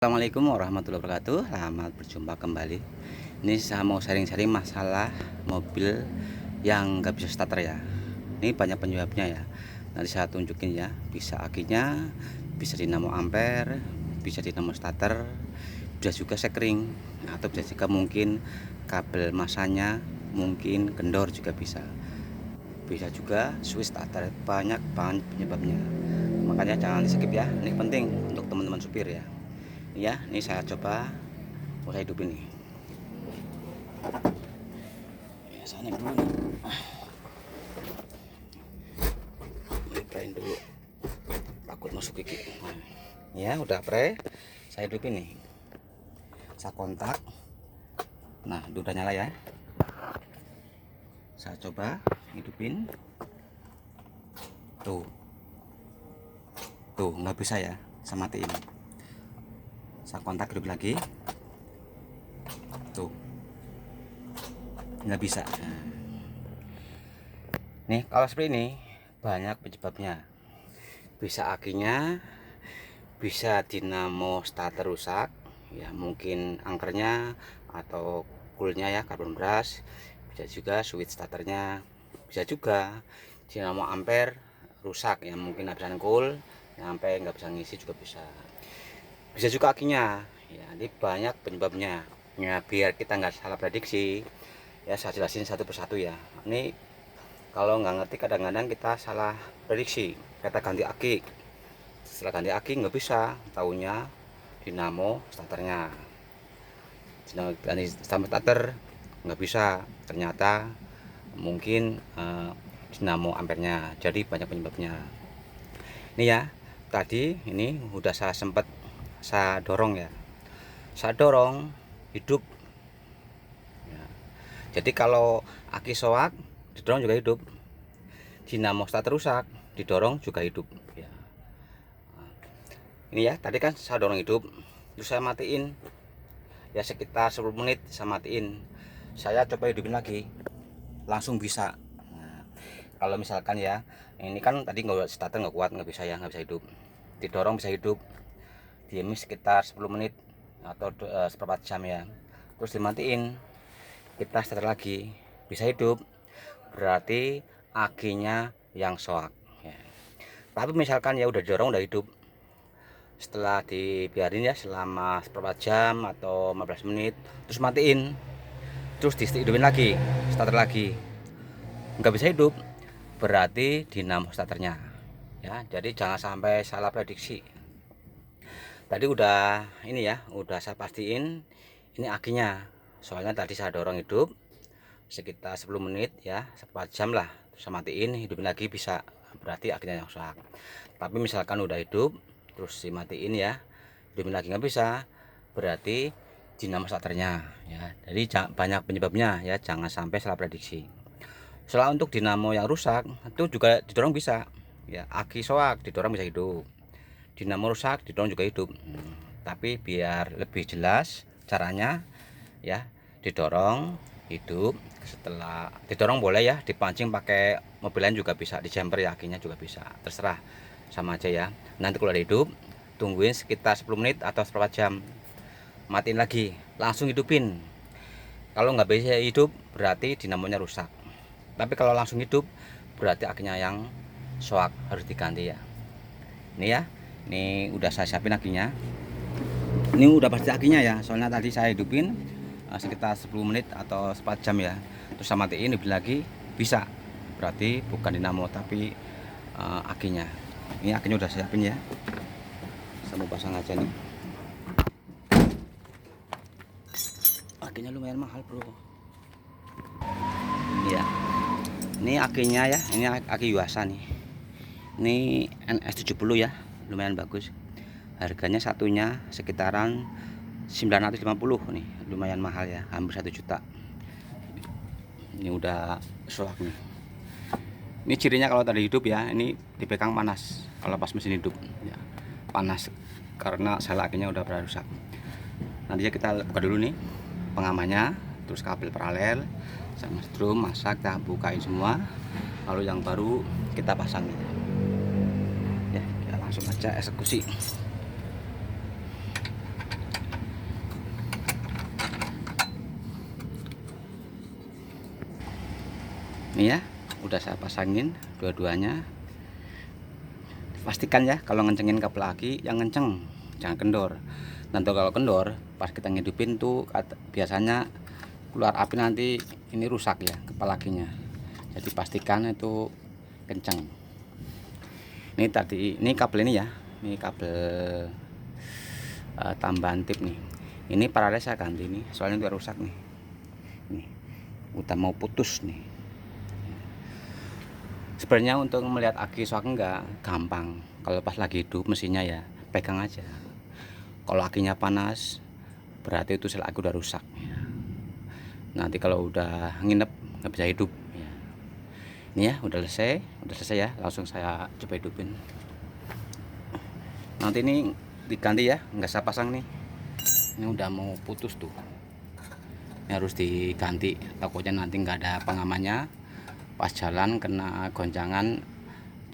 Assalamualaikum warahmatullahi wabarakatuh. Selamat berjumpa kembali. Ini saya mau sharing-sharing masalah mobil yang nggak bisa starter ya. Ini banyak penyebabnya ya. Nanti saya tunjukin ya. Bisa akinya, bisa dinamo ampere, bisa dinamo starter, bisa juga sekring, atau bisa juga mungkin kabel masanya mungkin kendor juga bisa. Bisa juga switch starter. Banyak banget penyebabnya. Makanya jangan di skip ya. Ini penting untuk teman-teman supir ya. Ya, ini saya coba mau saya hidupin nih. Ya, saya naik dulu nih. Nyebrain dulu, takut masuk gigi. Ya, udah pre, saya hidupin nih. Saya kontak. Nah, udah nyala ya. Saya coba hidupin. Tuh, nggak bisa ya. Saya matiin. Saya kontak, hidup lagi. Tuh, nggak bisa. Nih, kalau seperti ini banyak penyebabnya. Bisa akinya, bisa dinamo starter rusak ya, mungkin angkernya atau coolnya ya, karbon brush. Bisa juga switch starternya, bisa juga dinamo ampere rusak ya, mungkin habisan cool sampai nggak bisa ngisi juga bisa juga akinya ya. Ini banyak penyebabnya ya, biar kita nggak salah prediksi ya, saya jelasin satu persatu ya. Ini kalau nggak ngerti kadang-kadang kita salah prediksi, kita ganti aki. Setelah ganti aki nggak bisa, taunya dinamo starternya. Ganti starter nggak bisa, ternyata mungkin dinamo ampernya. Jadi banyak penyebabnya. Ini ya, tadi ini udah saya dorong ya, saya dorong hidup ya. Jadi kalau aki soak didorong juga hidup, dinamo starter rusak didorong juga hidup ya. Ini ya, tadi kan saya dorong hidup, terus saya matiin ya, sekitar 10 menit saya matiin. Saya coba hidupin lagi, langsung bisa. Nah, kalau misalkan ya, ini kan tadi nggak starter, nggak kuat, nggak bisa ya, nggak bisa hidup. Didorong bisa hidup, diemi sekitar 10 menit atau seperempat jam ya, terus dimatiin, kita starter lagi, bisa hidup. Berarti akinya yang soak ya. Tapi misalkan ya udah didorong udah hidup, setelah dibiarin ya selama seperempat jam atau 15 menit, terus matiin, terus dihidupin lagi, starter lagi, nggak bisa hidup, berarti dinamo starternya ya. Jadi jangan sampai salah prediksi. Tadi udah ini ya, udah saya pastiin ini akinya, soalnya tadi saya dorong hidup sekitar 10 menit ya, seperempat jam lah, terus saya matiin, hidupin lagi, bisa, berarti akinya yang rusak. Tapi misalkan udah hidup terus dimatiin ya, hidupin lagi nggak bisa, berarti dinamo starternya ya. Jadi banyak penyebabnya ya, jangan sampai salah prediksi. Soal untuk dinamo yang rusak itu juga didorong bisa ya, aki soak didorong bisa hidup, dinamo rusak didorong juga hidup. Tapi biar lebih jelas caranya ya, didorong hidup, setelah didorong boleh ya dipancing pakai mobil lain juga bisa, di jumper ya, akinya juga bisa, terserah, sama aja ya. Nanti kalau ada hidup, tungguin sekitar 10 menit atau seperempat jam, matiin lagi, langsung hidupin. Kalau nggak bisa hidup berarti dinamonya rusak, tapi kalau langsung hidup berarti akinya yang soak, harus diganti ya. Ini ya, ini udah saya siapin akinya, ini udah pasti akinya ya, soalnya tadi saya hidupin sekitar 10 menit atau 4 jam ya, terus saya matiin, hidupin lagi, bisa, berarti bukan dinamo tapi akinya. Ini akinya udah siapin ya, saya mau pasang aja nih. Akinya lumayan mahal bro ya. Ini akinya ya, ini aki Yuasa nih, ini NS70 ya, lumayan bagus. Harganya satunya sekitaran 950 nih, lumayan mahal ya, hampir 1 juta. Ini udah soak nih. Ini cirinya kalau tadi hidup ya, ini dipegang panas kalau pas mesin hidup ya, panas karena sel akinya udah pada rusak. Nanti ya kita buka dulu nih pengamannya, terus kabel paralel sama strum, masak kita bukain semua, lalu yang baru kita pasang ya. Kita langsung aja eksekusi. Ini ya udah saya pasangin dua-duanya. Pastikan ya kalau ngencengin kabel aki yang ngenceng, jangan kendor. Nanti kalau kendor pas kita ngidupin tuh biasanya keluar api, nanti ini rusak ya kepala akinya. Jadi pastikan itu kenceng. Ini tadi ini kabel ini ya, ini kabel tambahan tip nih. Ini paralel saya ganti nih, soalnya udah rusak nih. Nih udah mau putus nih. Sebenarnya untuk melihat aki soak enggak gampang. Kalau pas lagi hidup mesinnya ya pegang aja. Kalau akinya panas berarti itu sel aki udah rusak. Nanti kalau udah nginep nggak bisa hidup. Ini ya udah selesai ya. Langsung saya coba hidupin. Nanti ini diganti ya, nggak saya pasang nih. Ini udah mau putus tuh. Ini harus diganti. Takutnya nanti nggak ada pengamannya. Pas jalan kena goncangan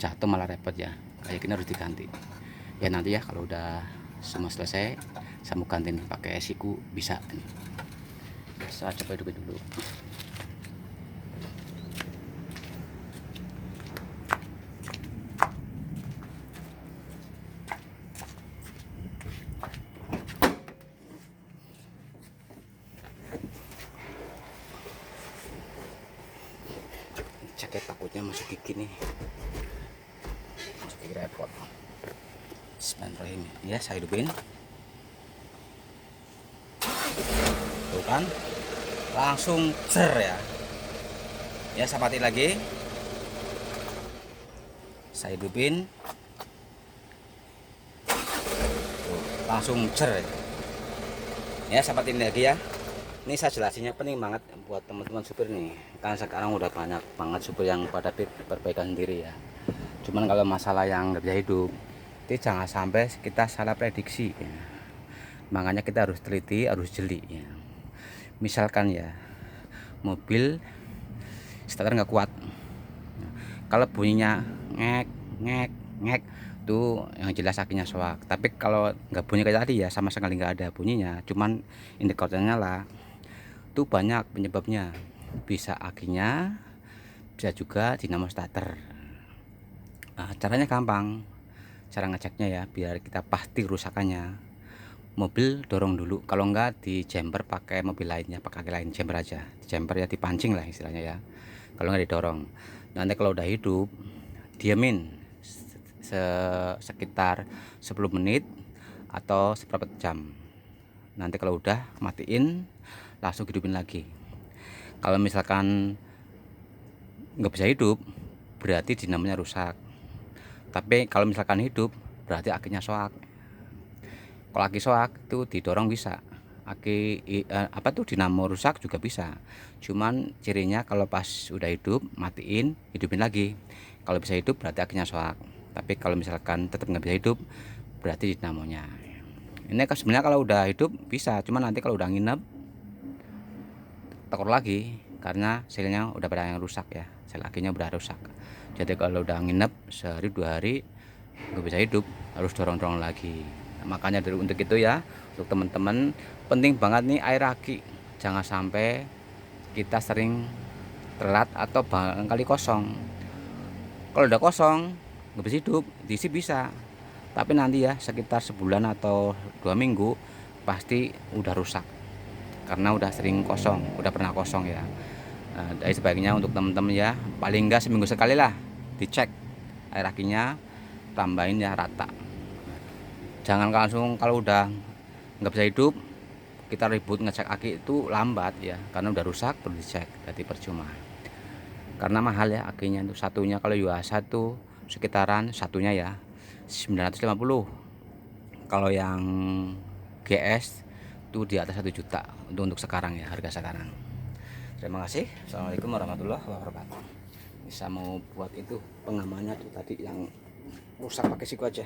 jatuh malah repot ya. Kayak gini harus diganti ya. Nanti ya kalau udah semua selesai saya mau gantiin pakai siku bisa. Saya coba hidupin dulu. Jaket takutnya masuk gigi nih, masuk gigi repot. Bismillahirrahmanirrahim ya, saya hidupin tuh kan langsung cer ya saya matiin lagi, saya hidupin tuh, langsung cer ya saya matiin lagi ya. Ini saya jelasinnya penting banget buat teman-teman supir nih, kan sekarang udah banyak banget supir yang pada perbaikan sendiri ya. Cuman kalau masalah yang nggak bisa hidup itu jangan sampai kita salah prediksi ya. Makanya kita harus teliti, harus jeli ya. Misalkan ya mobil starter nggak kuat, kalau bunyinya ngek ngek ngek tuh yang jelas akinya soak. Tapi kalau nggak bunyi kayak tadi ya, sama sekali nggak ada bunyinya, cuman indikatornya nyala, itu banyak penyebabnya. Bisa akinya, bisa juga dinamo starter. Nah, caranya gampang, cara ngeceknya ya biar kita pasti kerusakannya. Mobil dorong dulu, kalau enggak di jumper pakai mobil lainnya, pakai aki lain, jumper aja, di jumper ya, dipancing lah istilahnya ya. Kalau enggak didorong, nanti kalau udah hidup diamin sekitar 10 menit atau seperempat jam. Nanti kalau udah matiin langsung hidupin lagi. Kalau misalkan nggak bisa hidup berarti dinamonya rusak. Tapi kalau misalkan hidup berarti akinya soak. Kalau aki soak itu didorong bisa, aki dinamo rusak juga bisa. Cuman cirinya kalau pas udah hidup matiin, hidupin lagi. Kalau bisa hidup berarti akinya soak. Tapi kalau misalkan tetap nggak bisa hidup berarti dinamonya. Ini sebenarnya kalau udah hidup bisa, cuman nanti kalau udah nginep tekor lagi karena selnya udah pada yang rusak ya, sel akinya udah rusak. Jadi kalau udah nginep sehari 2 hari nggak bisa hidup, harus dorong-dorong lagi. Nah, makanya untuk itu ya, untuk teman-teman penting banget nih air aki, jangan sampai kita sering telat atau barangkali kosong. Kalau udah kosong nggak bisa hidup, diisi bisa, tapi nanti ya sekitar sebulan atau 2 minggu pasti udah rusak karena udah sering kosong, udah pernah kosong ya. Nah, dari sebaiknya untuk teman-teman ya paling enggak seminggu sekali lah dicek air akinya, tambahin ya rata. Jangan langsung kalau udah nggak bisa hidup kita ribut ngecek aki, itu lambat ya, karena udah rusak perlu dicek, jadi percuma. Karena mahal ya akinya, itu satunya kalau Yuasa tuh sekitaran satunya ya 950. Kalau yang GS itu di atas 1 juta untuk sekarang ya, harga sekarang. Terima kasih. Assalamualaikum warahmatullahi wabarakatuh. Bisa mau buat itu pengamannya tuh tadi yang rusak pakai siku aja.